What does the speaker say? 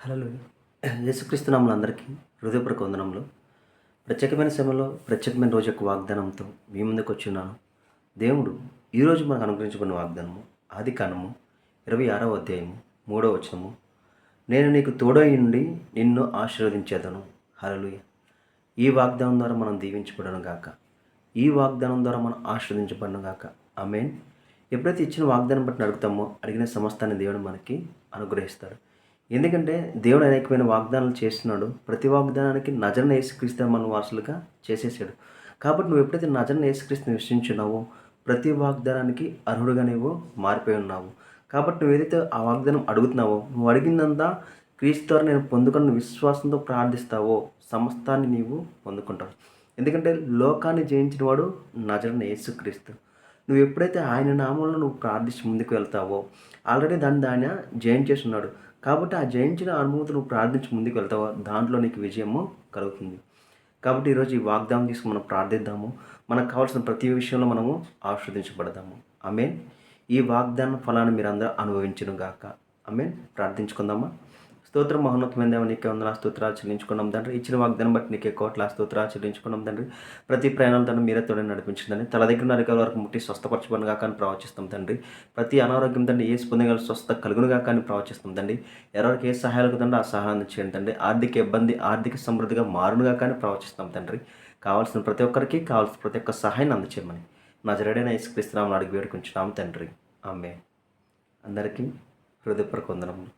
హల్లెలూయా. యేసుక్రీస్తు నామములో అందరికీ హృదయపూర్వక వందనములు. ప్రత్యేకమైన సమయంలో, ప్రత్యేకమైన రోజు యొక్క వాగ్దానంతో మీ ముందుకొచ్చున్నాను. దేవుడు ఈరోజు మనకు అనుగ్రహించబడిన వాగ్దానము ఆదికాండము 26వ అధ్యాయము 3వ వచనము. నేను నీకు తోడై ఉండి నిన్ను ఆశీర్వదించేదను. హల్లెలూయా. ఈ వాగ్దానం ద్వారా మనం దీవించబడను గాక. ఈ వాగ్దానం ద్వారా మనం ఆశీర్వదించబడను గాక. ఆమేన్. ఎప్పుడైతే ఇచ్చిన వాగ్దానం బట్టి అడుగుతామో అడిగిన సమస్తాన్ని దేవుడు మనకి అనుగ్రహిస్తాడు. ఎందుకంటే దేవుడు అనేకమైన వాగ్దానాలు చేస్తున్నాడు. ప్రతి వాగ్దానానికి నజరున యేసుక్రీస్తు మన వారసులుగా చేసేసాడు. కాబట్టి నువ్వు ఎప్పుడైతే నజరున యేసుక్రీస్తుని విశ్వసించున్నావో ప్రతి వాగ్దానానికి అర్హుడుగా నువ్వు మారిపోయి ఉన్నావు. కాబట్టి నువ్వు ఏదైతే ఆ వాగ్దానం అడుగుతున్నావో నువ్వు అడిగిందంతా క్రీస్తు ద్వారా నేను పొందుకున్న విశ్వాసంతో ప్రార్థిస్తావో సమస్తాన్ని నీవు పొందుకుంటావు. ఎందుకంటే లోకాన్ని జయించిన వాడు నజరున యేసుక్రీస్తు. నువ్వు ఎప్పుడైతే ఆయన నామంలో నువ్వు ప్రార్థించి ముందుకు వెళ్తావో ఆల్రెడీ ఆయన జయించేసి ఉన్నాడు. కాబట్టి ఆ జయించిన అనుభూతి నువ్వు ప్రార్థించి ముందుకు వెళ్తావో దాంట్లో నీకు విజయము కలుగుతుంది. కాబట్టి ఈరోజు ఈ వాగ్దానం తీసుకుని మనం ప్రార్థిద్దాము. మనకు కావాల్సిన ప్రతి విషయంలో మనము ఆశీర్వదించబడదాము. ఆమేన్. ఈ వాగ్దాన ఫలాన్ని మీరందరూ అనుభవించును గాక. ఆమేన్. ప్రార్థించుకుందామా. స్తోత్రం మహోన్నతమైన దేవ నీకే వందనాలు స్తోత్రాలు చెల్లించుకున్నాం తండ్రి. ఇచ్చిన వాగ్దానం బట్టి నీకే కోట్ల స్తోత్రాలు చెల్లించుకున్నాం తండ్రి. ప్రతి ప్రయాణాల తండ్రి మీరే తోడే నడిపించిందని తల దగ్గర నరికల వరకు ముట్టి స్వస్థపరచబడిన గాక అని ప్రవచిస్తాం తండ్రి. ప్రతి అనారోగ్యం తండ్రి ఏ పొందగల స్వస్థ కలుగును గాక అని ప్రవచిస్తాం తండ్రి. ఎవరికి ఏ సహాయాలకు తండ్రి ఆ సహాయాన్ని చేయండి తండ్రి. ఆర్థిక ఇబ్బంది ఆర్థిక సమృద్ధిగా మారును గాక అని ప్రవచిస్తాం తండ్రి. కావాల్సిన ప్రతి ఒక్కరికి కావాల్సిన ప్రతి ఒక్క సహాయాన్ని అందచేయమని నజరేయుడైన యేసుక్రీస్తు నామమున అడిగి వేడుకుంటున్నాం తండ్రి. ఆమేన్. అందరికీ హృదయపూర్వక వందనములు.